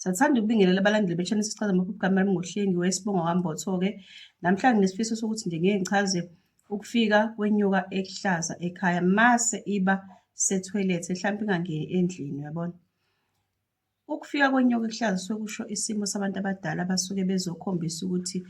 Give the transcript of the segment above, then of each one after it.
Sathanda ukubingelela abalandeli be-Channel Sisichaza Amaphupho kaMama Ngohlengi weSibongo Wambotho-ke. Namhlanje nesifiso sokuthi nje ngeke ngichaze ukufika kwenyoka ehlaza ekhaya mase iba sethoyilethe hlampe ingangeni endlini, uyabona? Ukufika kwenyoka ehlaza suke kusho isimo sabantu abadala abasuke bezokhombisa ukuthi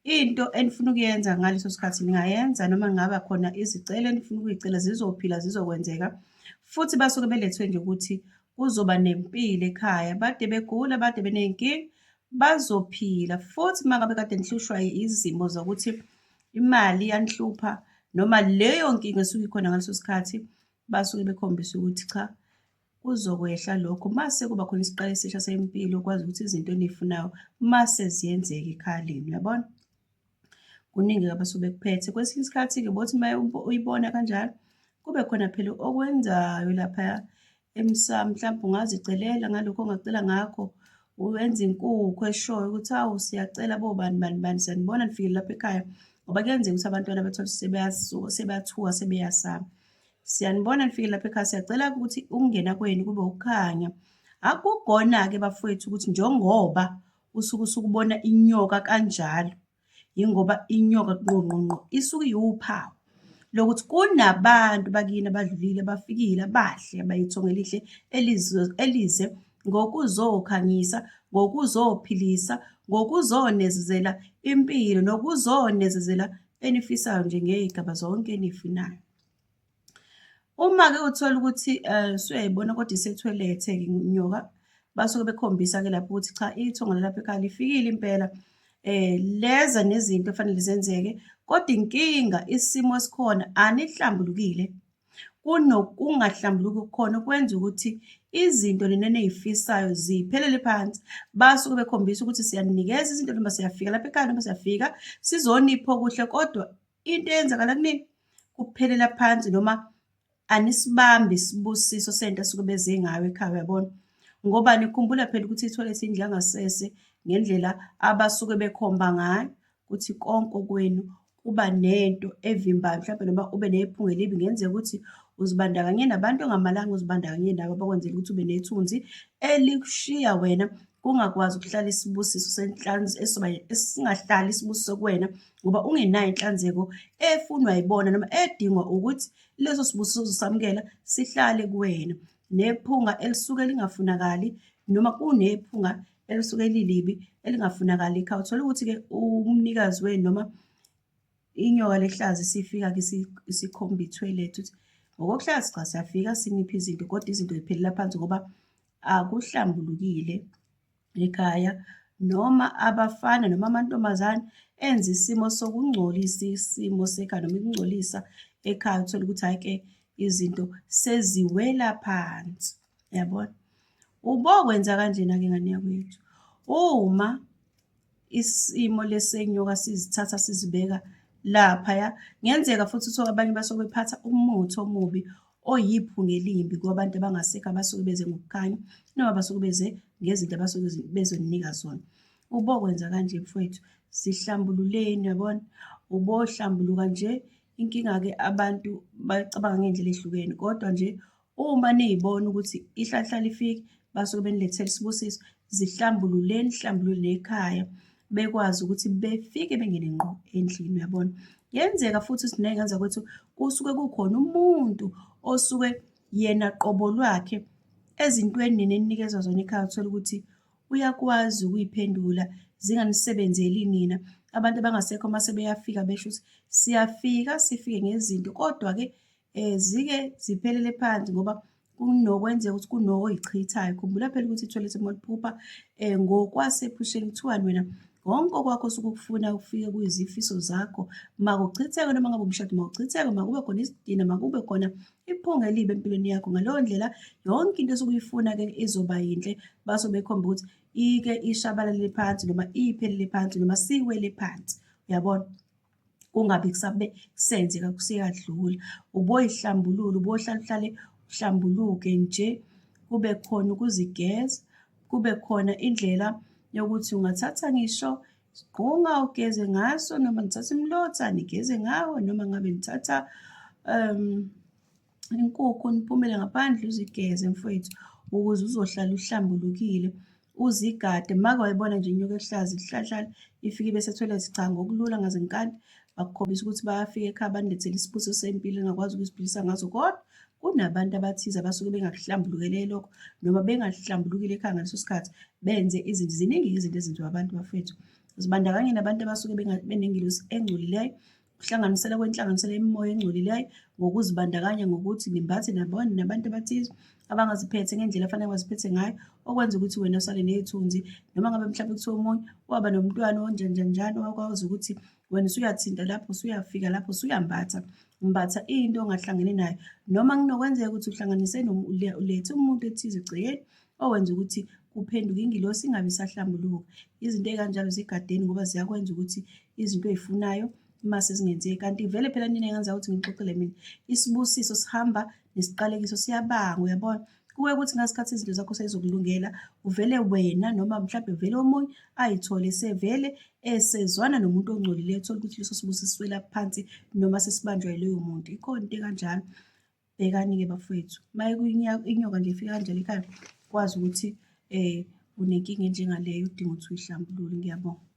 into enifuna ukuyenza ngaleso sikhathi ningayenza, noma kungaba khona izicelo enifuna ukuy'cela zizophila zizokwenzeka. Futhi basuke belethwe nje ukuthi kuzoba nempilo ekhaya, bade begula, bade beney'nkinga, bazophila. Futhi uma ngabe kade nihlushwa izimo zokuthi imali iyanihlupha, noma leyo nkinga esuke ikhona ngaleso sikhathi, basuke bekhombisa ukuthi cha, kuzokwehla lokho. Mase kuba khona isiqalo esisha sempilo, ukwazi ukuthi izinto eniy'funayo mase ziyenzeka ekhaya lenu, uyabona? Kuningi-ke abasuke bekuphethe. Kwesinye isikhathi-ke bothi uma uyibona kanjalo, kube khona phela okwenzayo laphaya emsamu. Mhlampe ungazicelela ngalokho ongacela ngakho, uwenza inkukhu eshoyo ukuthi hawu siyacela bobani bani bani, siyanibona nifikile lapha ekhaya. Ngoba kuyenzeka ukuthi abantwana bethole sebeyathuka, sebeyasaba. Siyanibona nifikile lapha ekhaya, siyacela ukuthi ukungena kwenu kube ukukhanya. Akukona-ke bafowethu ukuthi njengoba usuke usukubona inyoka kanjalo, yingoba inyoka ngqongqongqo isuke iwuphawu lokuthi kunabantu bakini abadlulile abafikile abahle abayithonga elihle elize ngokuzokhanyisa, ngokuzophilisa, ngokuzonezezela impilo, nokuzonezezela enifisayo nje ngey'gaba zonke eniy'funayo. Uma-ke uthola ukuthi usuyayibona kodwa isethoyilethe-ke inyoka, basuke bekhombisa-ke lapho ukuthi cha, ithonga lalapha ekhaya lifikile impela. Leza nezinto efanele zenzeke, kodwa inkinga isimo esikhona anihlambulukile. Kungahlambuluki kukhona okwenza ukuthi izinto lena eney'fisayo ziphelele phansi. Basuke bekhombisa ukuthi siyaninikeza izinto noma siyafika lapha ekhaya noma siyafika sizonipha okuhle, kodwa into eyenzakala kunini kuphelela phansi, noma anisibambi isibusiso sento esuke beze ngayo ekhaya, uyabona? Ngoba nikhumbula phela ukuthi ithoyilethi indlu yangasese ngendlela abasuke bekhomba ngayo ukuthi konke kwenu kuba nento evimbayo, mhlawumbe noma ube nephunga elibi. Kungenzeka ukuthi uzibandakanye nabantu ongamalanga uzibandakanye nabo abakwenzela ukuthi ube nethunzi elikushiya wena kungakwazi ukuhlala isibusiso esingahlali isibusiso kuwena, ngoba ungenayo inhlanzeko efunwa yibona noma edingwa ukuthi leso sibusiso uzosamukela sihlale kuwena. Nephunga elisuke lingafunakali, noma kunephunga elisuke lilibi elingafunakali ekhaya. Uthola ukuthi-ke umnikazi wenu noma inyoka lehlaza isifika-ke isikhomba ithoyilethi ukuthi ngokokuhlaza cha, siyafika siniphe izinto, kodwa izinto ziphelela phansi ngoba akuhlambulukile ekhaya. Noma abafana noma amantombazane enza isimo sokungcolisa isimo sekhaya noma ukungcolisa ekhaya. Uthole ukuthi hhayi-ke izinto seziwela phansi, uyabona? Ubokwenza kanjena-ke ngane yakwethu, uma isimo lesenyoka sizithatha sizibeka laphaya, kungenzeka futhi ukuthi abanye basuke bephatha umuthi omubi oyiphunga elimbi kubantu abangasekho abasuke beze ngokukhanya, noma basuke beze ngezinto abasuke bezoninika zona. Ubokwenza kanje mfowethu, sihlambululeni, uyabona? Ubohlambuluka nje. Inkinga-ke abantu bacabanga ngey'ndlela ey'hlukene, kodwa nje uma niy'bona ukuthi ihlahla lifike basuke benilethela isibusiso, zihlambululeni, hlambulule nekhaya, bekwazi ukuthi befike bengene ngqo endlini, uyabona? Kuyenzeka futhi ukuthi ney'ngane zakwethu kusuke kukhona umuntu osuke yena qobo lwakhe ezintweni nina eninikeza zona ekhaya, uthola ukuthi uyakwazi ukuy'phendula zinganisebenzeli nina. Abantu abangasekho mase beyafika besho ukuthi siyafika sifike ngezinto, kodwa-ke zike ziphelele phansi ngoba kunokwenzeka ukuthi kunoy'chithayo. Khumbula phela ukuthi ithoyilethi uma liphupha ngokwasephusheni kuthiwani wena konke okwakho osuke ukufuna kufike kuyizifiso zakho. Makuchitheke noma ngabe umshado, makuchitheke, makube khona isidina, makube khona iphunga elibi empilweni yakho. Ngaleyo ndlela yonke into esuke uyifuna-ke izoba yinhle. Basuke bekhomba ukuthi ike ishabalale phansi noma iphelele phansi noma siwele phansi, uyabona? Kungabi kusabe kusenzeka kusekadlula. Uboy'hlambulula, ubohlala uhlale uhlambuluke nje. Kube khona ukuzigeza, kube khona indlela yokuthi ungathatha ngisho isiqhunga ugeze ngaso, noma nithatha umlotha nigeze ngawo, noma ngabe nithatha inkukhu niphumele ngaphandle uzigeze mfowethu, ukuze uzohlala uhlambulukile. uzigade. Uma-ke wayibona nje inyoka ehlaza ihlala ifike bese ethoyilethi, cha ngokulula ngaze ngikande, bakukhombisa ukuthi bayafika ekhaya banilethele isibusiso sempilo engakwazi ukuziphilisa ngazo. Kodwa kunabantu abathize abasuke bengakuhlambulukele lokho noma bengahlambulukile ekhaya ngaleso sikhathi benze izinto. Ziningi-ke izinto ezenziwa abantu bafowethu. Zibandakanya nabantu abasuke benengelosi engcolileyo, kuhlanganisela kwenhlanganisela yemimoya engcolileyo ngokuzibandakanya ngokuthi nimbathe nabantu abathize abangaziphethe ngendlela afanele baziphethe ngayo, okwenza ukuthi wena usale ney'thunzi. Noma ngabe mhlawumbe kuthiwa omunye waba nomntwana onjanjanjani owakwazi ukuthi wena usuyathinta lapho, usuyafika lapho, usuyambatha. Mbatha into ongahlangene nayo. Noma kunokwenzeka ukuthi uhlanganise ulethe umuntu ethize egcekeni owenza ukuthi kuphenduke ingilosi ingabe isahlambuluka. Izinto ey'kanjalo zigadeni ngoba ziyakwenza ukuthi izinto oy'funayo mase zingenzeki. Kanti vele phela nina engenza ukuthi ngixoxele mina, isibusiso sihamba nesiqalekiso siyabanga, uyabona? Kuke kuthi ngesikhathi izinto zakho seyizokulungela, uvele wena noma mhlampe vele omunye ay'thole esevele esezwana nomuntu ongcolileyo, uthole ukuthi leso sibusiso siwela phansi noma sesibanjwa yiloyo muntu. Ikhona into ekanjalo. Bhekani-ke bafowethu, inyoka nje ifika kanjalo ekhaya, kwazi ukuthi unenkinga enjengaleyo udinga ukuthi uyihlambulule. Ngiyabonga.